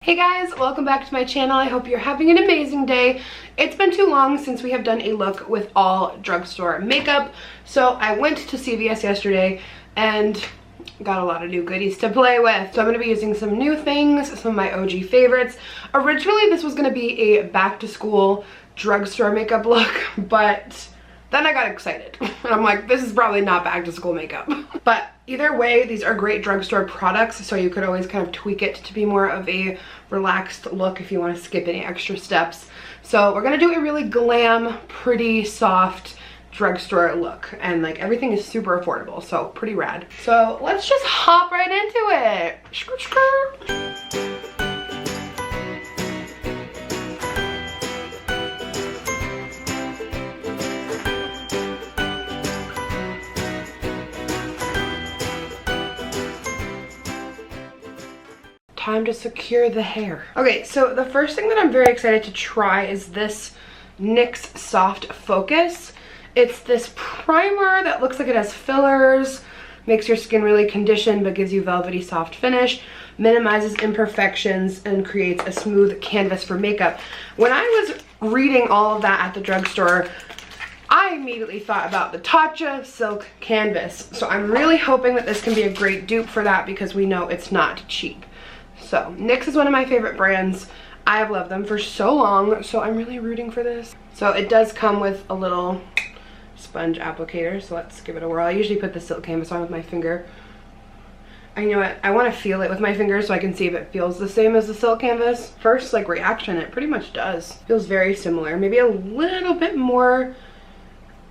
Hey guys, welcome back to my channel. I hope you're having an amazing day. It's been too long since we have done a look with all drugstore makeup. So I went to CVS yesterday and got a lot of new goodies to play with. So I'm going to be using some new things, some of my OG favorites. Originally this was going to be a back to school drugstore makeup look, but then I got excited and I'm like, this is probably not back to school makeup. But either way, these are great drugstore products, so you could always kind of tweak it to be more of a relaxed look if you want to skip any extra steps. So we're gonna do a really glam, pretty soft drugstore look, and like everything is super affordable, so pretty rad. So let's just hop right into it. Time to secure the hair. Okay, so the first thing that I'm very excited to try is this NYX Soft Focus. It's this primer that looks like it has fillers, makes your skin really conditioned but gives you velvety soft finish, minimizes imperfections, and creates a smooth canvas for makeup. When I was reading all of that at the drugstore, I immediately thought about the Tatcha Silk Canvas. So I'm really hoping that this can be a great dupe for that because we know it's not cheap. So NYX is one of my favorite brands. I have loved them for so long, so I'm really rooting for this. So it does come with a little sponge applicator, so let's give it a whirl. I usually put the silk canvas on with my finger. I know it, I want to feel it with my finger so I can see if it feels the same as the silk canvas. First like reaction, it pretty much does. Feels very similar, maybe a little bit more,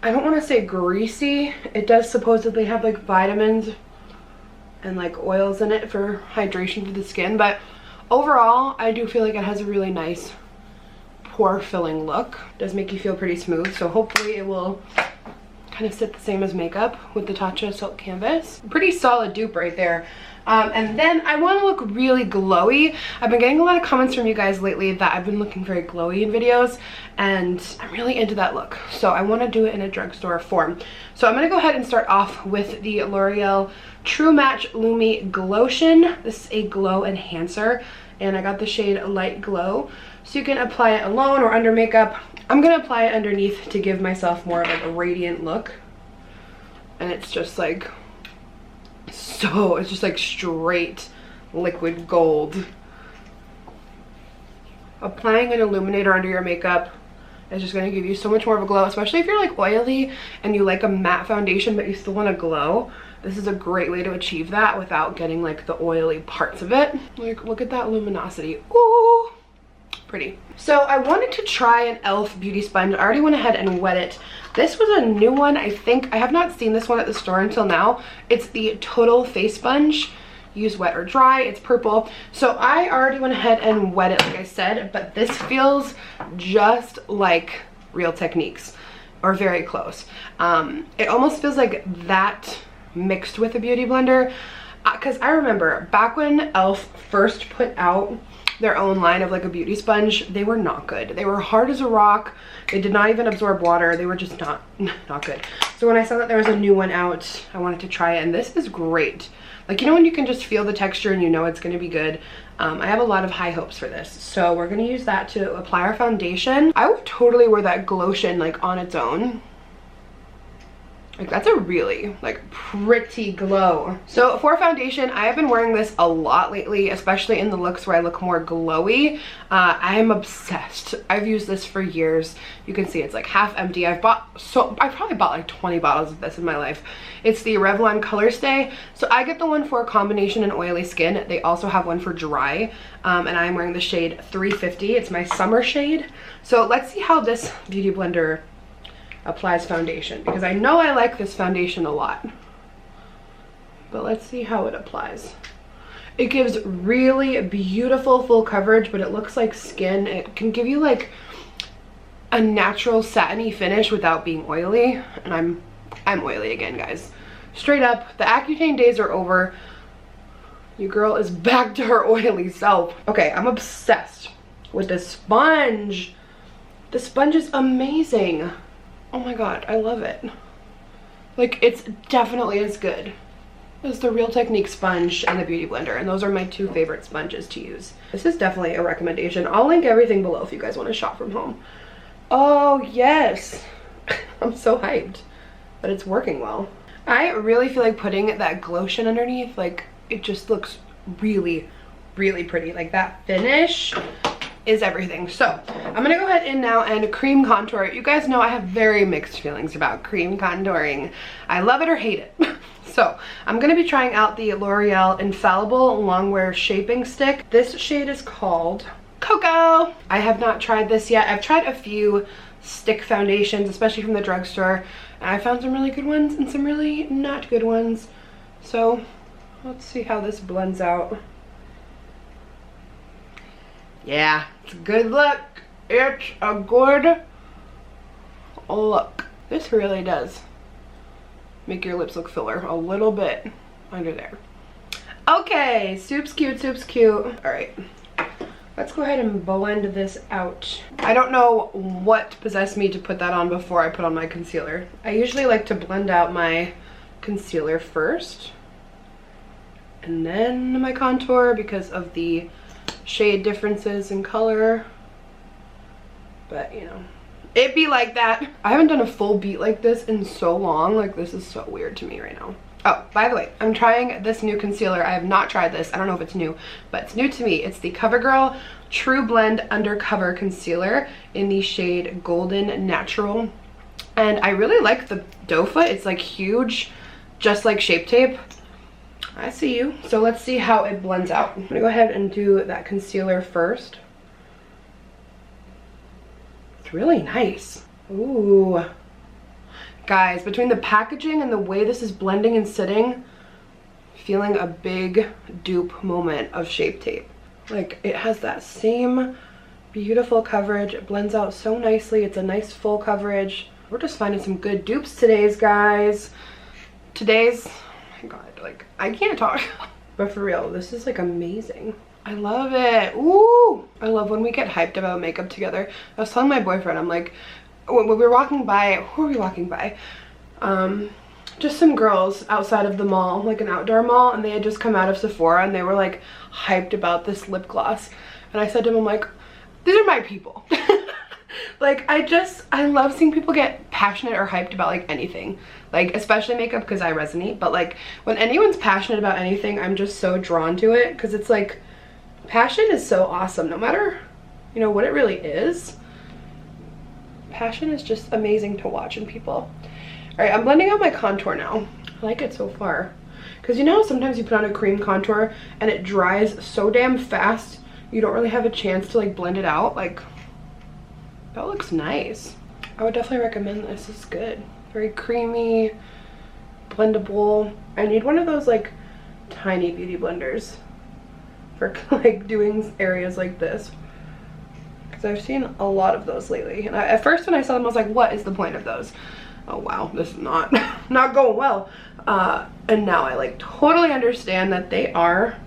I don't want to say greasy. It does supposedly have like vitamins and like oils in it for hydration for the skin, but overall I do feel like it has a really nice pore filling look. It does make you feel pretty smooth, so hopefully it will kind of sit the same as makeup with the Tatcha Silk Canvas. Pretty solid dupe right there. And then I want to look really glowy. I've been getting a lot of comments from you guys lately that I've been looking very glowy in videos, and I'm really into that look. So I want to do it in a drugstore form. So I'm going to go ahead and start off with the L'Oreal True Match Lumi Glowtion. This is a glow enhancer, and I got the shade Light Glow. So you can apply it alone or under makeup. I'm going to apply it underneath to give myself more of like a radiant look. And it's just like, so it's just like straight liquid gold. Applying an illuminator under your makeup is just going to give you so much more of a glow, especially if you're like oily and you like a matte foundation but you still want to glow. This is a great way to achieve that without getting like the oily parts of it. Like, look at that luminosity. Ooh, pretty. So I wanted to try an e.l.f. beauty sponge. I already went ahead and wet it. This was a new one, I think. I have not seen this one at the store until now. It's the Total Face Sponge. Use wet or dry. It's purple. So I already went ahead and wet it, like I said, but this feels just like Real Techniques, or very close. It almost feels like that mixed with a beauty blender, because I remember back when e.l.f. first put out their own line of like a beauty sponge, they were not good. They were hard as a rock. They did not even absorb water. They were just not good. So when I saw that there was a new one out, I wanted to try it, and this is great. Like, you know when you can just feel the texture and you know it's going to be good? I have a lot of high hopes for this. So we're going to use that to apply our foundation. I would totally wear that Glowtion like on its own. Like, that's a really like pretty glow. So for foundation, I have been wearing this a lot lately, especially in the looks where I look more glowy. I am obsessed. I've used this for years. You can see it's like half empty. I've probably bought like 20 bottles of this in my life. It's the Revlon Color Stay. So I get the one for combination and oily skin. They also have one for dry, and I'm wearing the shade 350. It's my summer shade. So let's see how this beauty blender applies foundation, because I know I like this foundation a lot, but let's see how it applies. It gives really beautiful full coverage, but it looks like skin. It can give you like a natural satiny finish without being oily, and I'm oily again, guys. Straight up, the Accutane days are over. Your girl is back to her oily self. Okay, I'm obsessed with this sponge. The sponge is amazing. Oh my god, I love it. Like, it's definitely as good is the Real Technique sponge and the Beauty Blender, and those are my two favorite sponges to use. This is definitely a recommendation. I'll link everything below if you guys want to shop from home. Oh yes, I'm so hyped that it's working well. I really feel like putting that glotion underneath, like it just looks really, really pretty. Like that finish is everything. So I'm gonna go ahead in now and cream contour. You guys know I have very mixed feelings about cream contouring. I love it or hate it. So I'm gonna be trying out the L'Oreal Infallible Longwear Shaping Stick. This shade is called Cocoa. I have not tried this yet. I've tried a few stick foundations, especially from the drugstore, and I found some really good ones and some really not good ones. So let's see how this blends out. Yeah, it's a good look. It's a good look. This really does make your lips look fuller a little bit under there. Okay, soup's cute, soup's cute. All right, let's go ahead and blend this out. I don't know what possessed me to put that on before I put on my concealer. I usually like to blend out my concealer first and then my contour because of the shade differences in color, but you know, it be like that. I haven't done a full beat like this in so long. Like this is so weird to me right now. Oh, by the way, I'm trying this new concealer. I have not tried this. I don't know if it's new, but it's new to me. It's the CoverGirl True Blend Undercover Concealer in the shade Golden Natural, and I really like the doe foot. It's like huge, just like Shape Tape. I see you. So let's see how it blends out. I'm gonna go ahead and do that concealer first. It's really nice. Ooh. Guys, between the packaging and the way this is blending and sitting, feeling a big dupe moment of Shape Tape. Like it has that same beautiful coverage. It blends out so nicely. It's a nice full coverage. We're just finding some good dupes today, guys. Oh my god, like I can't talk. But for real, this is like amazing. I love it. Ooh, I love when we get hyped about makeup together. I was telling my boyfriend, I'm like, when we were walking by, who were we walking by? Just some girls outside of the mall, like an outdoor mall, and they had just come out of Sephora and they were like hyped about this lip gloss. And I said to him, I'm like, these are my people. Like I love seeing people get passionate or hyped about like anything, like especially makeup because I resonate, but like when anyone's passionate about anything, I'm just so drawn to it because it's like passion is so awesome no matter, you know, what it really is. Passion is just amazing to watch in people. All right, I'm blending out my contour now. I like it so far because you know sometimes you put on a cream contour and it dries so damn fast you don't really have a chance to like blend it out. Like that looks nice. I would definitely recommend this. It's good. Very creamy, blendable. I need one of those like tiny beauty blenders for like doing areas like this, because I've seen a lot of those lately. And at first when I saw them I was like, what is the point of those? Oh wow, this is not not going well. And now I like totally understand that they are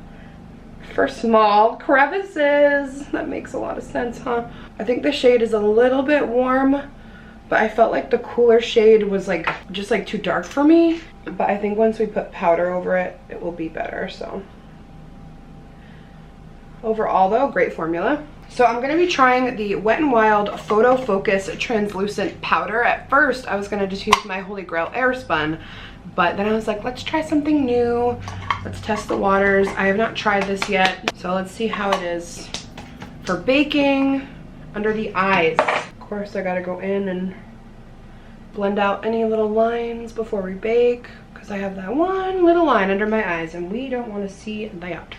for small crevices. That makes a lot of sense, huh? I think the shade is a little bit warm, but I felt like the cooler shade was like just like too dark for me. But I think once we put powder over it, it will be better. So overall though, great formula. So I'm going to be trying the Wet n Wild Photo Focus Translucent Powder. At first I was going to just use my Holy Grail Airspun, but then I was like, let's try something new. Let's test the waters. I have not tried this yet, so let's see how it is for baking under the eyes. Of course I gotta go in and blend out any little lines before we bake, because I have that one little line under my eyes and we don't want to see that.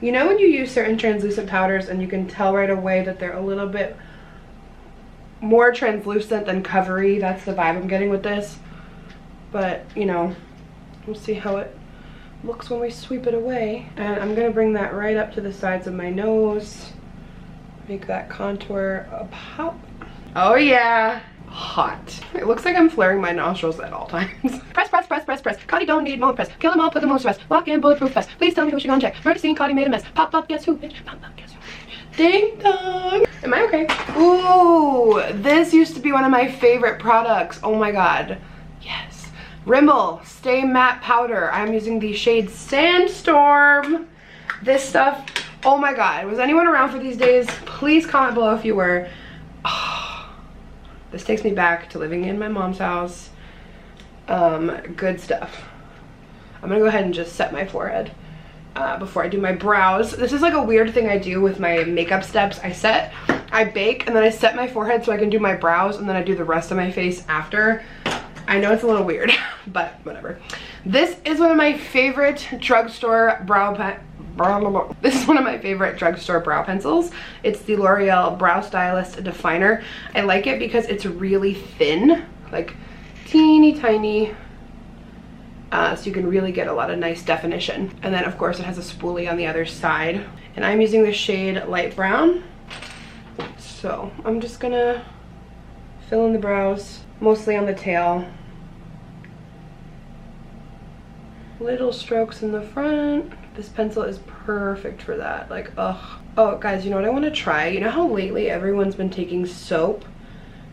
You know when you use certain translucent powders and you can tell right away that they're a little bit more translucent than covery? That's the vibe I'm getting with this. But, you know, we'll see how it looks when we sweep it away. And I'm going to bring that right up to the sides of my nose. Make that contour a pop. Oh yeah. Hot. It looks like I'm flaring my nostrils at all times. Press, press, press, press, press. Cardi don't need more press. Kill them all, put them on stress. Walk in, bulletproof vest. Please tell me who she gonna check. Murder scene, Cardi made a mess. Pop up, guess who, bitch? Pop up, guess who? Ding dong. Am I okay? Ooh, this used to be one of my favorite products. Oh my god. Yes. Rimmel Stay Matte Powder. I'm using the shade Sandstorm. This stuff, oh my god, was anyone around for these days? Please comment below if you were. Oh, this takes me back to living in my mom's house. Good stuff. I'm gonna go ahead and just set my forehead before I do my brows. This is like a weird thing I do with my makeup steps. I bake and then I set my forehead so I can do my brows, and then I do the rest of my face after. I know it's a little weird, but whatever. This is one of my favorite drugstore This is one of my favorite drugstore brow pencils. It's the L'Oreal Brow Stylist Definer. I like it because it's really thin, like teeny tiny, so you can really get a lot of nice definition. And then of course it has a spoolie on the other side. And I'm using the shade Light Brown. So I'm just gonna fill in the brows, mostly on the tail. Little strokes in the front. This pencil is perfect for that. Like, ugh. Oh, guys, you know what I want to try? You know how lately everyone's been taking soap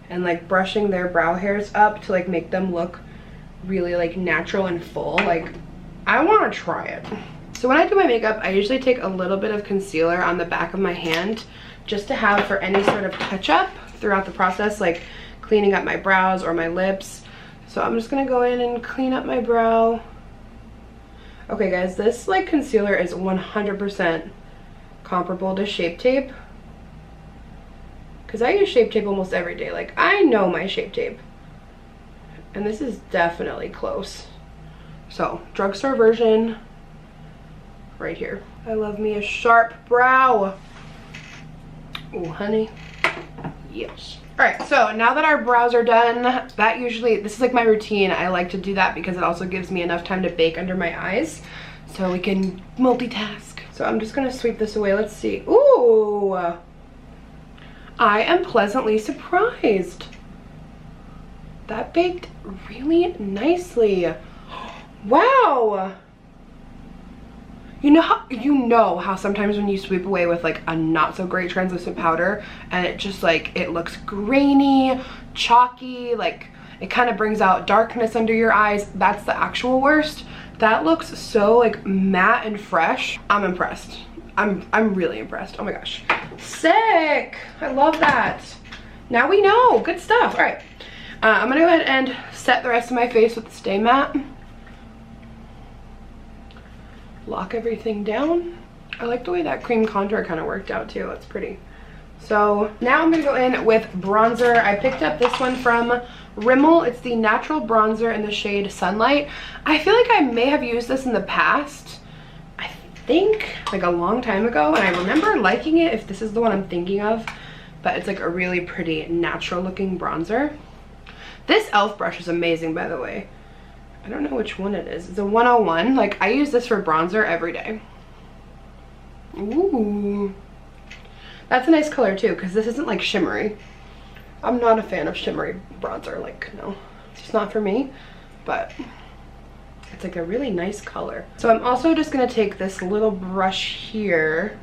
and like brushing their brow hairs up to like make them look really like natural and full? Like, I want to try it. So when I do my makeup, I usually take a little bit of concealer on the back of my hand just to have for any sort of touch up throughout the process, like cleaning up my brows or my lips. So I'm just gonna go in and clean up my brow. Okay guys, this like concealer is 100% comparable to Shape Tape, because I use Shape Tape almost every day. Like, I know my Shape Tape, and this is definitely close. So drugstore version right here. I love me a sharp brow. Oh honey, yes. All right, so now that our brows are done, this is like my routine. I like to do that because it also gives me enough time to bake under my eyes so we can multitask. So I'm just gonna sweep this away. Let's see. Ooh, I am pleasantly surprised. That baked really nicely. Wow. You know how sometimes when you sweep away with like a not so great translucent powder and it just like, it looks grainy, chalky, like it kind of brings out darkness under your eyes. That's the actual worst. That looks so like matte and fresh. I'm impressed. I'm really impressed. Oh my gosh. Sick. I love that. Now we know. Good stuff. All right. I'm gonna go ahead and set the rest of my face with the Stay Matte. Lock everything down. I like the way that cream contour kind of worked out too. It's pretty. So now I'm gonna go in with bronzer. I picked up this one from Rimmel. It's the natural bronzer in the shade Sunlight. I feel like I may have used this in the past. I think like a long time ago, and I remember liking it, if this is the one I'm thinking of. But it's like a really pretty natural looking bronzer. This e.l.f. brush is amazing, by the way. I don't know which one it is. It's a 101. Like, I use this for bronzer every day. Ooh. That's a nice color too, because this isn't like shimmery. I'm not a fan of shimmery bronzer. Like, no, it's just not for me. But it's like a really nice color. So I'm also just going to take this little brush here.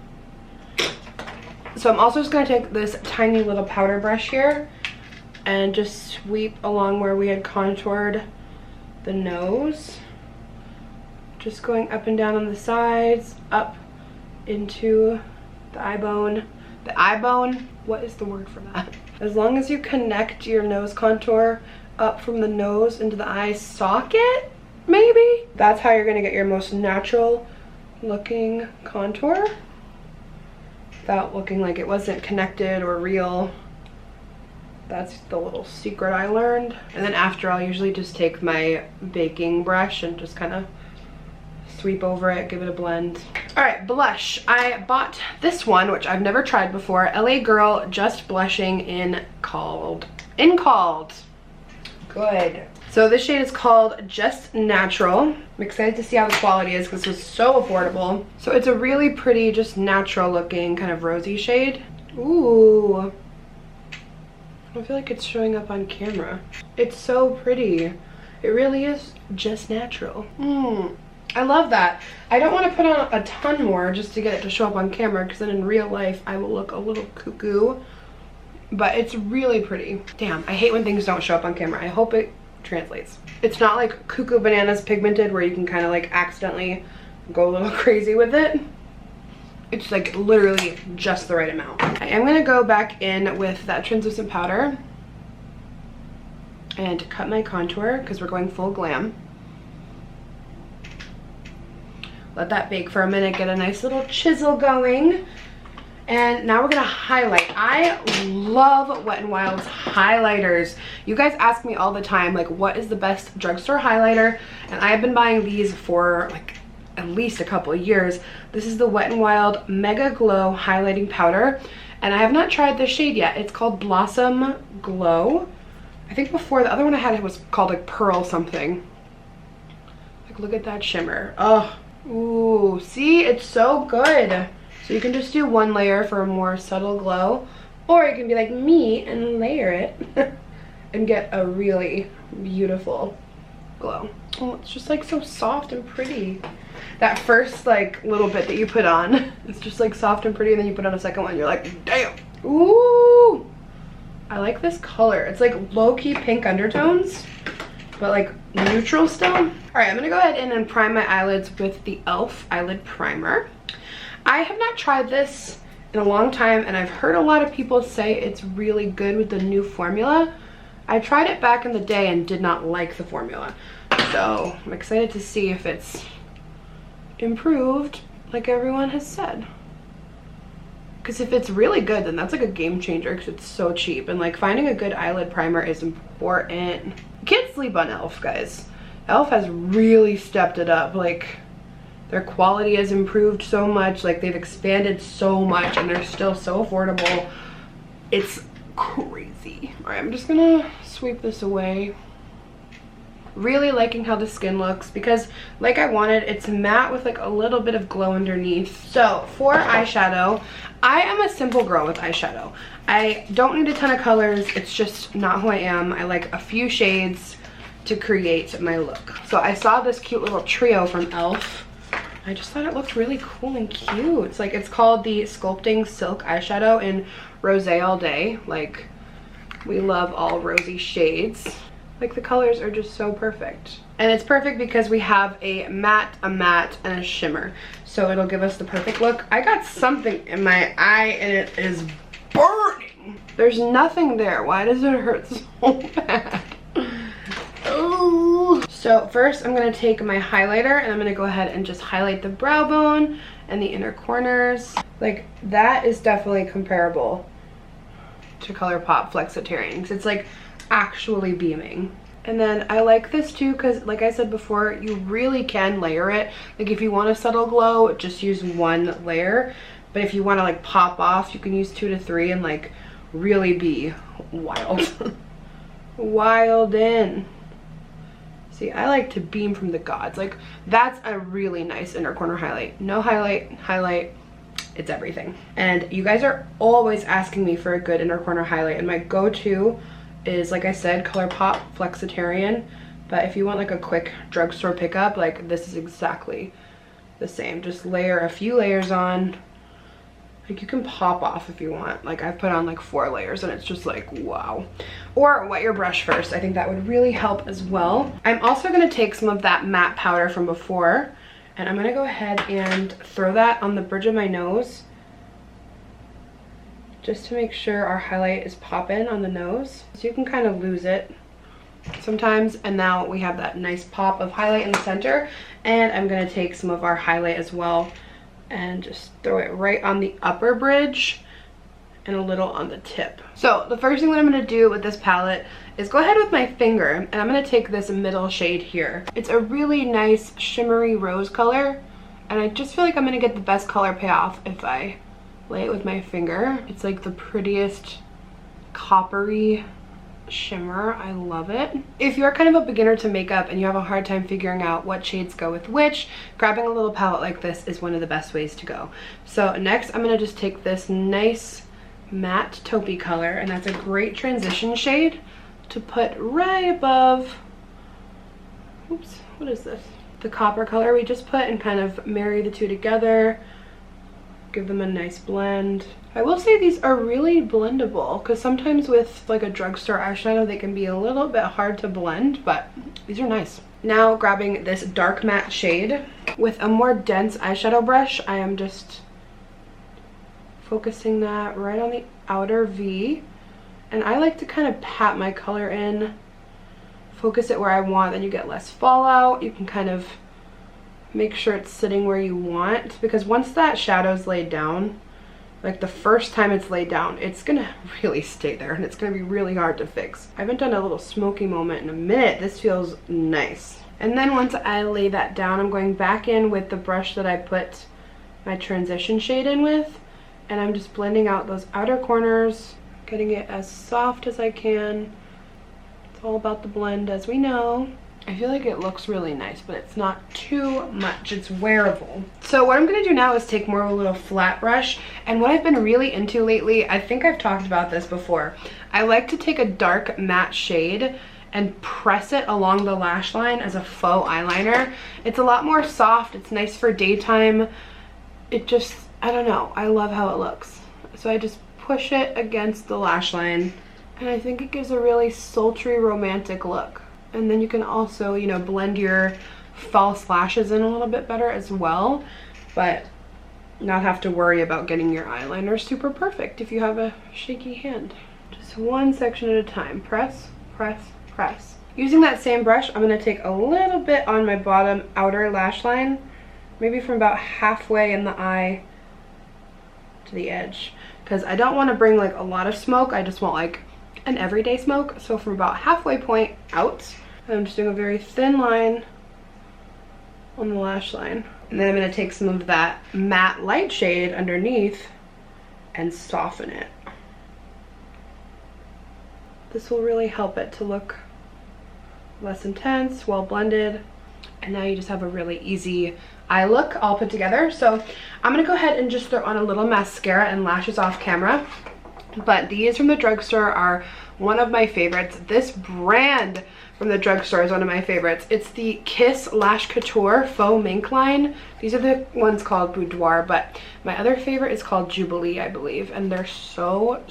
So I'm also just going to take this tiny little powder brush here and just sweep along where we had contoured the nose, just going up and down on the sides, up into the eye bone. The eye bone, what is the word for that? As long as you connect your nose contour up from the nose into the eye socket, maybe? That's how you're gonna get your most natural looking contour without looking like it wasn't connected or real. That's the little secret I learned. And then after, I'll usually just take my baking brush and just kind of sweep over it, give it a blend. All right, blush. I bought this one, which I've never tried before. LA Girl Just Blushing in Called. Good. So this shade is called Just Natural. I'm excited to see how the quality is because this was so affordable. So it's a really pretty, just natural looking kind of rosy shade. Ooh. I feel like it's showing up on camera. It's so pretty. It really is just natural. I love that. I don't want to put on a ton more just to get it to show up on camera, because then in real life I will look a little cuckoo. But it's really pretty. Damn, I hate when things don't show up on camera. I hope it translates. It's not like Cuckoo Bananas pigmented where you can kind of like accidentally go a little crazy with it. It's like literally just the right amount. I am gonna go back in with that translucent powder and cut my contour because we're going full glam. Let that bake for a minute, get a nice little chisel going. And now we're gonna highlight. I love Wet n Wild's highlighters. You guys ask me all the time, like, what is the best drugstore highlighter? And I've been buying these for like at least a couple of years. This is the Wet n Wild Mega Glow Highlighting Powder. And I have not tried this shade yet. It's called Blossom Glow. I think before the other one I had was called like Pearl something. Like, look at that shimmer. Oh, ooh, see, it's so good. So you can just do one layer for a more subtle glow, or you can be like me and layer it and get a really beautiful glow. Oh, it's just like so soft and pretty. That first like little bit that you put on, it's just like soft and pretty, and then you put on a second one, you're like, damn. Ooh, I like this color. It's like low-key pink undertones, but like neutral still. All right, I'm gonna go ahead and prime my eyelids with the e.l.f. eyelid primer. I have not tried this in a long time, and I've heard a lot of people say it's really good with the new formula. I tried it back in the day and did not like the formula. So I'm excited to see if it's improved like everyone has said. Because if it's really good, then that's like a game changer because it's so cheap. And like finding a good eyelid primer is important. You can't sleep on e.l.f., guys. e.l.f. has really stepped it up. Like, their quality has improved so much, like they've expanded so much, and they're still so affordable. It's crazy. All right, I'm just gonna sweep this away. Really liking how the skin looks because like I wanted, it's matte with like a little bit of glow underneath. So for eyeshadow, I am a simple girl with eyeshadow. I don't need a ton of colors. It's just not who I am. I like a few shades to create my look. So I saw this cute little trio from e.l.f. I just thought it looked really cool and cute. It's like, it's called the Sculpting Silk Eyeshadow in Rosé All Day. Like, we love all rosy shades. Like, the colors are just so perfect. And it's perfect because we have a matte, and a shimmer. So it'll give us the perfect look. I got something in my eye and it is burning. There's nothing there. Why does it hurt so bad? Oh. So first I'm going to take my highlighter and I'm going to go ahead and just highlight the brow bone and the inner corners. Like, that is definitely comparable to ColourPop Flexitarian because it's like actually beaming. And then I like this too because like I said before, you really can layer it. Like, if you want a subtle glow, just use one layer. But if you want to like pop off, you can use 2 to 3 and like really be wild. Wild in. See, I like to beam from the gods. Like, that's a really nice inner corner highlight. No highlight, it's everything. And you guys are always asking me for a good inner corner highlight, and my go-to is, like I said, ColourPop Flexitarian. But if you want like a quick drugstore pickup, like, this is exactly the same. Just layer a few layers on. Like, you can pop off if you want. Like, I've put on like 4 layers and it's just like, wow. Or wet your brush first. I think that would really help as well. I'm also going to take some of that matte powder from before, and I'm going to go ahead and throw that on the bridge of my nose just to make sure our highlight is popping on the nose. So you can kind of lose it sometimes, and now we have that nice pop of highlight in the center. And I'm going to take some of our highlight as well and just throw it right on the upper bridge and a little on the tip. So the first thing that I'm going to do with this palette is go ahead with my finger, and I'm going to take this middle shade here. It's a really nice shimmery rose color, and I just feel like I'm going to get the best color payoff if I lay it with my finger. It's like the prettiest coppery shimmer. I love it. If you're kind of a beginner to makeup and you have a hard time figuring out what shades go with which, grabbing a little palette like this is one of the best ways to go. So next I'm going to just take this nice matte taupey color, and that's a great transition shade to put right above, oops, what is this? The copper color we just put, and kind of marry the two together. give them a nice blend. I will say these are really blendable because sometimes with like a drugstore eyeshadow they can be a little bit hard to blend, but these are nice. Now grabbing this dark matte shade with a more dense eyeshadow brush, I am just focusing that right on the outer V, and I like to kind of pat my color in, focus it where I want, then you get less fallout. You can kind of make sure it's sitting where you want, because once that shadow's laid down, like the first time it's laid down, it's gonna really stay there and it's gonna be really hard to fix. I haven't done a little smoky moment in a minute. This feels nice. And then once I lay that down, I'm going back in with the brush that I put my transition shade in with, and I'm just blending out those outer corners, getting it as soft as I can. It's all about the blend, as we know. I feel like it looks really nice, but it's not too much. It's wearable. So what I'm gonna do now is take more of a little flat brush, and what I've been really into lately, I think I've talked about this before, I like to take a dark matte shade and press it along the lash line as a faux eyeliner. It's a lot more soft, it's nice for daytime. It just, I don't know, I love how it looks. So I just push it against the lash line, and I think it gives a really sultry, romantic look. And then you can also, you know, blend your false lashes in a little bit better as well, but not have to worry about getting your eyeliner super perfect if you have a shaky hand. Just one section at a time. Press, press, press. Using that same brush, I'm gonna take a little bit on my bottom outer lash line, maybe from about halfway in the eye to the edge, because I don't want to bring like a lot of smoke. I just want like an everyday smoke. So from about halfway point out, I'm just doing a very thin line on the lash line, and then I'm going to take some of that matte light shade underneath and soften it. This will really help it to look less intense, well blended, and now you just have a really easy eye look all put together. So I'm gonna go ahead and just throw on a little mascara and lashes off camera, but these from the drugstore are one of my favorites. This brand from the drugstore is one of my favorites. It's the Kiss Lash Couture Faux Mink line. These are the ones called Boudoir, but my other favorite is called Jubilee, I believe, and they're so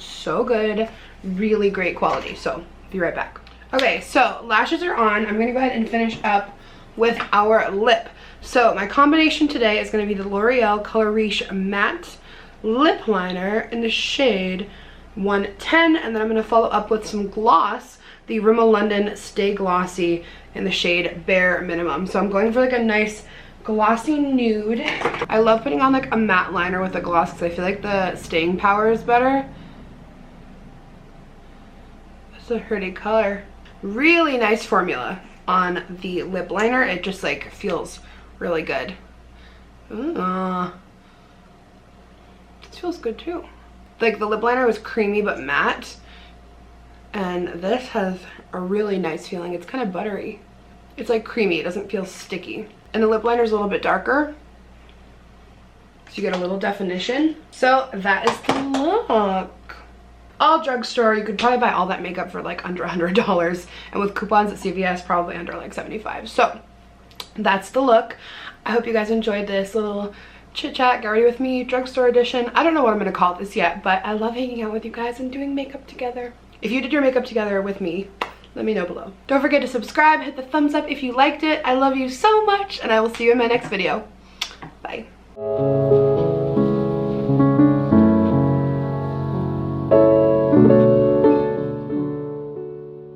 good, really great quality. So be right back. Okay, so lashes are on. I'm gonna go ahead and finish up with our lip. So my combination today is going to be the L'Oreal Color Riche Matte Lip Liner in the shade 110, and then I'm going to follow up with some gloss, the Rimmel London Stay Glossy in the shade Bare Minimum. So I'm going for like a nice glossy nude. I love putting on like a matte liner with a gloss because I feel like the staying power is better. It's a pretty color. Really nice formula on the lip liner. It just like feels really good. This feels good too. Like the lip liner was creamy but matte, and this has a really nice feeling. It's kind of buttery. It's like creamy, it doesn't feel sticky. And the lip liner is a little bit darker, so you get a little definition. So that is the look. All drugstore, you could probably buy all that makeup for like under $100, and with coupons at CVS probably under like 75. So that's the look. I hope you guys enjoyed this little chit chat, get ready with me, drugstore edition. I don't know what I'm gonna call this yet, but I love hanging out with you guys and doing makeup together. If you did your makeup together with me, let me know below. Don't forget to subscribe, hit the thumbs up if you liked it. I love you so much, and I will see you in my next video. Bye.